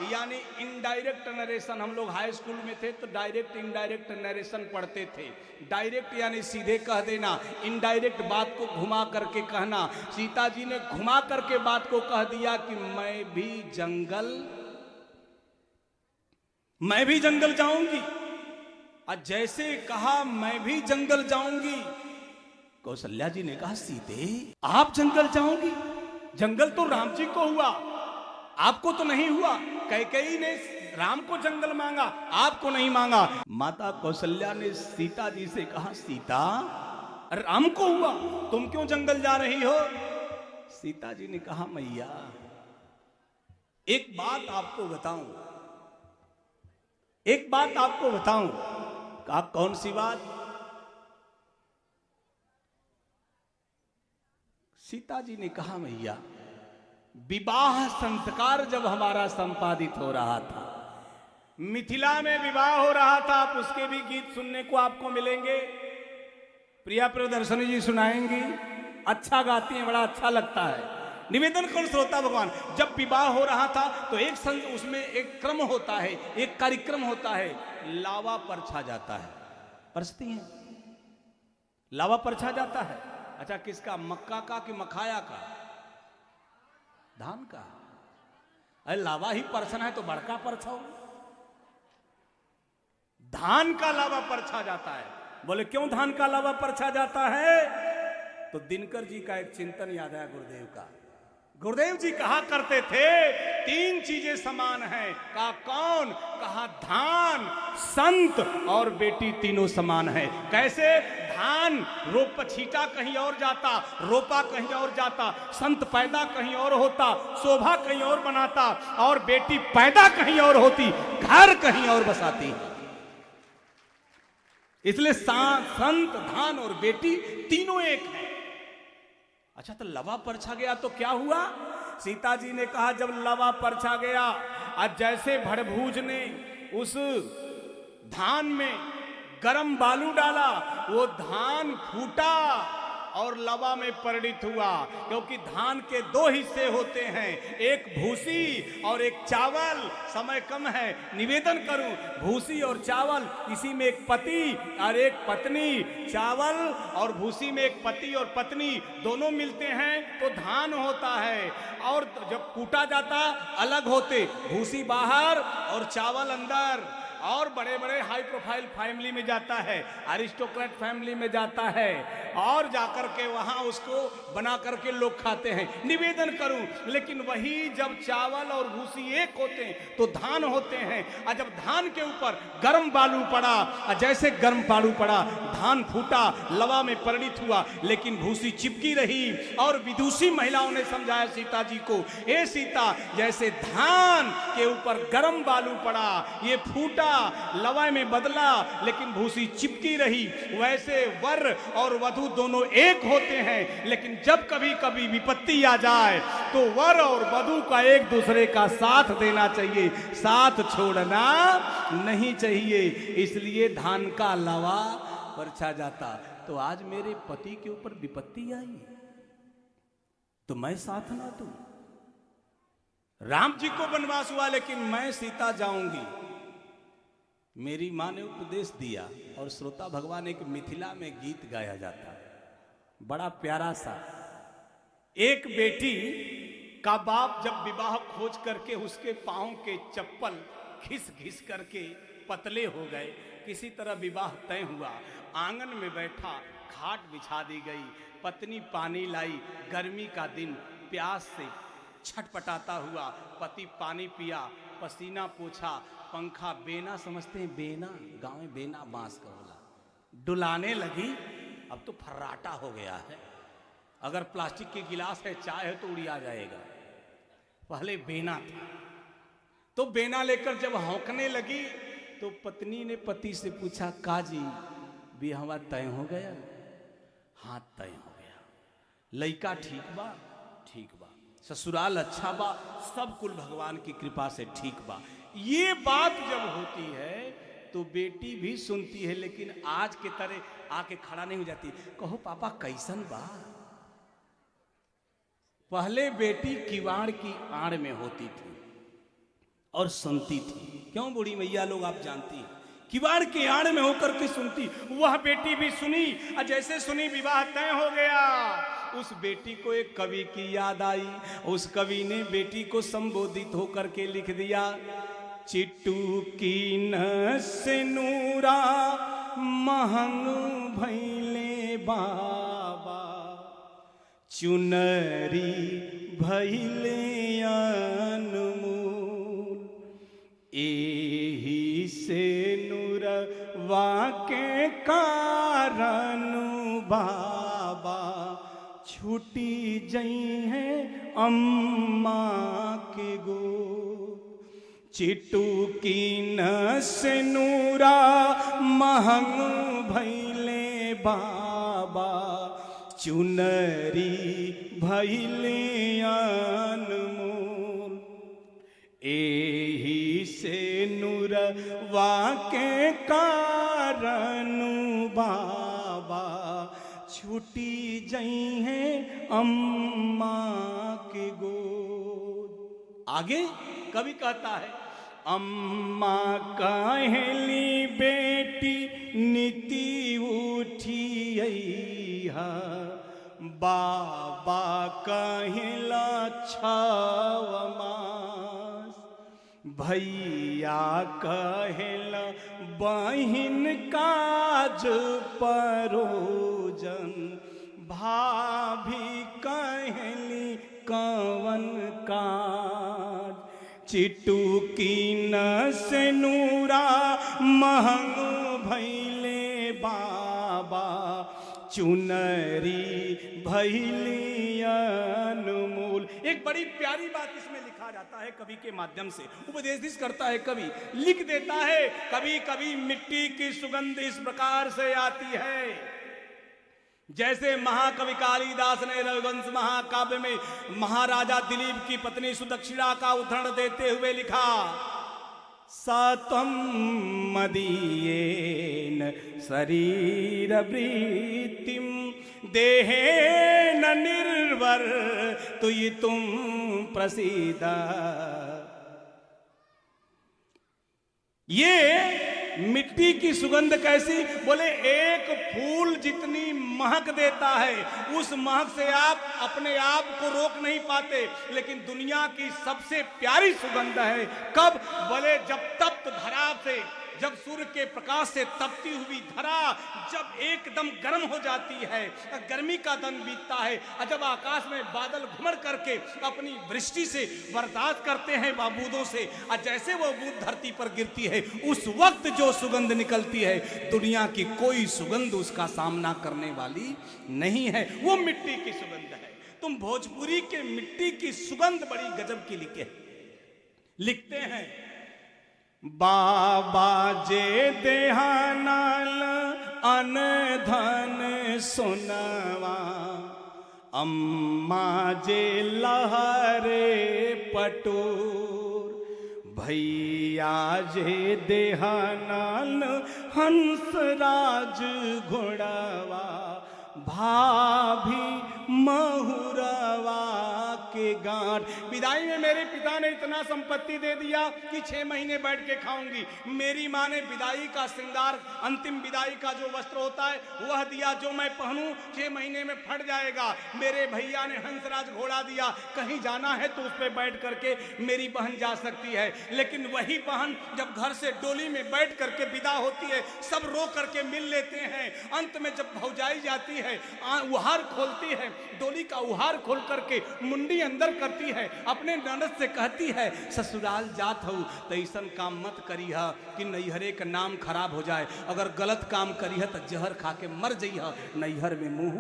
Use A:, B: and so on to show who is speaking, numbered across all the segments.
A: यानी indirect narration. हम लोग हाई स्कूल में थे तो डायरेक्ट इनडायरेक्ट नरेशन पढ़ते थे। डायरेक्ट यानी सीधे कह देना, इनडायरेक्ट बात को घुमा करके कहना। सीता जी ने घुमा करके बात को कह दिया कि मैं भी जंगल जाऊंगी। और जैसे कहा मैं भी जंगल जाऊंगी, कौशल्या जी ने कहा सीते आप जंगल जाओगी? जंगल तो राम जी को हुआ, आपको तो नहीं हुआ। कैकेयी ने राम को जंगल मांगा, आपको नहीं मांगा। माता कौशल्या ने सीता जी से कहा सीता राम को हुआ, तुम क्यों जंगल जा रही हो? सीता जी ने कहा मैया एक बात आपको बताऊं। कहा कौन सी बात? सीता जी ने कहा मैया विवाह संस्कार जब हमारा संपादित हो रहा था, मिथिला में विवाह हो रहा था, आप उसके भी गीत सुनने को आपको मिलेंगे। प्रिया प्रियदर्शनी जी सुनाएंगी, अच्छा गाती हैं, बड़ा अच्छा लगता है। निवेदन करो श्रोता भगवान, जब विवाह हो रहा था तो उसमें एक क्रम होता है, एक कार्यक्रम होता है, लावा परछा जाता है। परछती हैं, लावा परछा जाता है। अच्छा किसका? मक्का का कि मखाया का? धान का। अरे लावा ही परछना है तो बड़का परछाओ। धान का लावा परछा जाता है। बोले क्यों धान का लावा परछा जाता है? तो दिनकर जी का एक चिंतन याद है गुरुदेव का। गुरुदेव जी कहा करते थे तीन चीजें समान हैं। कहा कौन? कहा धान, संत और बेटी, तीनों समान है। कैसे? धान रोप छीटा कहीं और जाता, रोपा कहीं और जाता, संत पैदा कहीं और होता, शोभा कहीं और बनाता, और बेटी पैदा कहीं और होती, घर कहीं और बसाती। इसलिए संत, धान और बेटी तीनों एक है। अच्छा तो लवा परछा गया तो क्या हुआ? सीता जी ने कहा जब लवा परछा गया, आज जैसे भड़भूज ने उस धान में गरम बालू डाला, वो धान फूटा और लवा में परिणित हुआ। क्योंकि धान के दो हिस्से होते हैं, एक भूसी और एक चावल। समय कम है, निवेदन करूं, भूसी और चावल, इसी में एक पति और एक पत्नी। चावल और भूसी में एक पति और पत्नी दोनों मिलते हैं तो धान होता है। और जब कूटा जाता अलग होते, भूसी बाहर और चावल अंदर। और बड़े बड़े हाई प्रोफाइल फैमिली में जाता है, अरिस्टोक्रेट फैमिली में जाता है, और जाकर के वहां उसको बना करके लोग खाते हैं। निवेदन करूं, लेकिन वही जब चावल और भूसी एक होते हैं तो धान होते हैं। और जब धान के ऊपर गर्म बालू पड़ा, और जैसे गर्म बालू पड़ा, धान फूटा, लवा में परिणित हुआ, लेकिन भूसी चिपकी रही। और विदुषी महिलाओं ने समझाया सीता जी को, ए सीता, जैसे धान के ऊपर गर्म बालू पड़ा, ये फूटा, लवा में बदला, लेकिन भूसी चिपकी रही, वैसे वर और वधू दोनों एक होते हैं। लेकिन जब कभी कभी विपत्ति आ जाए तो वर और वधू का एक दूसरे का साथ देना चाहिए, साथ छोड़ना नहीं चाहिए। इसलिए धान का लवा परछा जाता। तो आज मेरे पति के ऊपर विपत्ति आई तो मैं साथ ना दूं। राम जी को वनवास हुआ लेकिन मैं सीता जाऊंगी। मेरी मां ने उपदेश दिया। और श्रोता भगवान, एक मिथिला में गीत गाया जाता है बड़ा प्यारा सा। एक बेटी का बाप जब विवाह खोज करके उसके पांव के चप्पल घिस घिस करके पतले हो गए, किसी तरह विवाह तय हुआ। आंगन में बैठा, खाट बिछा दी गई, पत्नी पानी लाई। गर्मी का दिन, प्यास से छटपटाता हुआ पति पानी पिया, पसीना पोछा, पंखा, बेना समझते हैं, बेना गांव में बेना बांस का होला, डुलाने लगी। अब तो फर्राटा हो गया है, अगर प्लास्टिक के गिलास है, चाय है तो उड़िया जाएगा। पहले बेना था, तो बेना लेकर जब हौंकने लगी तो पत्नी ने पति से पूछा, काजी बिहवा तय हो गया? हाँ तय हो गया। लइका ठीक बा? ठीक बा। ससुराल अच्छा बा? सब कुल भगवान की कृपा से ठीक बा। ये बात जब होती है तो बेटी भी सुनती है, लेकिन आज के तरह आके खड़ा नहीं हो जाती। कहो पापा कैसन बा? पहले बेटी किवाड़ की आड़ में होती थी, और सुनती थी। क्यों बूढ़ी मैया लोग आप जानती हैं, किवाड़ के आड़ में होकर के सुनती। वह बेटी भी सुनी और जैसे सुनी विवाह तय हो गया। उस बेटी को एक कवि की याद आई। उस कवि ने बेटी को संबोधित होकर के लिख दिया, चिट्टू की न से नूरा महंग भैले बाबा, चुनरी भैले अनमोल, एही से नूरवा के कारण बाबा, छूटी जई है अम्मा के गोद। चिट्टू की न से नूरा महंग भैले बाबा, चुनरी भैले अनमोल, एही से नूरवा के कारण बाबा, छूटी जई है अम्मा के गोद। आगे कवि कहता है, अम्मा कहली बेटी नीति उठिया, बाबा कहला 6 मास, भैया कहला बहिन काज परोजन, भाभी कहली कवन काज। चिट्टू की न से नूरा महंग भैले बाबा, चुनरी भैली अनमोल। एक बड़ी प्यारी बात इसमें लिखा जाता है कवि के माध्यम से, उपदेश करता है कवि, लिख देता है, कभी कभी मिट्टी की सुगंध इस प्रकार से आती है जैसे महाकवि कालिदास ने रघुवंश महाकाव्य में महाराजा दिलीप की पत्नी सुदक्षिणा का उदाहरण देते हुए लिखा, सात्वं मदीयेन शरीर वृत्तिं देहेन निर्वर तुम प्रसीद। ये मिट्टी की सुगंध कैसी, बोले एक फूल जितनी महक देता है, उस महक से आप अपने आप को रोक नहीं पाते। लेकिन दुनिया की सबसे प्यारी सुगंध है कब, बोले जब तप्त धरा से, जब सूर्य के प्रकाश से तपती हुई धरा जब एकदम गर्म हो जाती है, गर्मी का दिन बीतता है, और जब आकाश में बादल घुमड़ करके अपनी वृष्टि से बर्दाश्त करते हैं बूंदों से, और जैसे वो बूंद धरती पर गिरती है, उस वक्त जो सुगंध निकलती है, दुनिया की कोई सुगंध उसका सामना करने वाली नहीं है, वो मिट्टी की सुगंध है। तुम भोजपुरी के मिट्टी की सुगंध बड़ी गजब की लिखते हैं, बाबा जे देहानाल अन धन सोनवा, अम्मा जे लहरे पटोर, भैया जे देहानाल हंसराज घोड़ावा, भाभी महुरवा के गांठ। विदाई में मेरे पिता ने इतना संपत्ति दे दिया कि 6 महीने बैठ के खाऊंगी। मेरी माँ ने विदाई का श्रृंगार, अंतिम विदाई का जो वस्त्र होता है वह दिया, जो मैं पहनूं 6 महीने में फट जाएगा। मेरे भैया ने हंसराज घोड़ा दिया, कहीं जाना है तो उस पर बैठ करके मेरी बहन जा सकती है। लेकिन वही बहन जब घर से डोली में बैठ करके विदा होती है, सब रो करके मिल लेते हैं। अंत में जब भौजाई जाती है, उहार खोलती है, डोली का उहार खोल करके मुंडी अंदर करती है, अपने ननद से कहती है, ससुराल जात हो तो ऐसन काम मत करी है कि नैहरे का नाम खराब हो जाए। अगर गलत काम करी है तो जहर खा के मर जाई है नैहर में मुंह।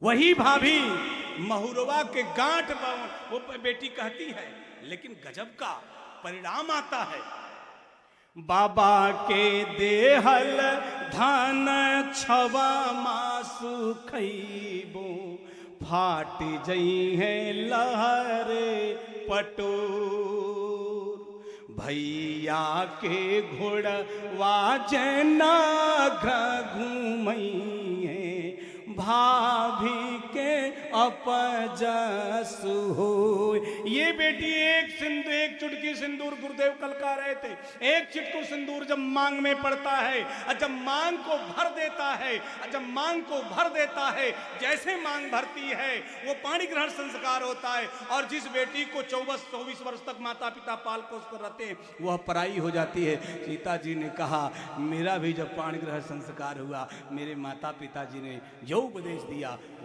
A: वही भाभी महुरवा के गांठ वो बेटी कहती है, लेकिन गजब का परिणाम आता है। बाबा के देहल धान 6 मासु खैबो, फाट जई है लहरे पटोर। भैया के घोड़वा जना घूमई है, भाभी के अपजस हो। ये बेटी एक चुटकी सिंदूर गुरुदेव कलका रहे थे, एक चिटकू सिंदूर जब मांग में पड़ता है और जब मांग को भर देता है, जब मांग को भर देता है, जैसे मांग भरती है वो पाणी ग्रहण संस्कार होता है। और जिस बेटी को 24 वर्ष तक माता पिता पाल पोस कर रहते हैं वह पराई हो जाती है। सीता जी ने कहा मेरा भी जब पाणी ग्रहण संस्कार हुआ, मेरे माता पिता जी ने जो उपदेश दिया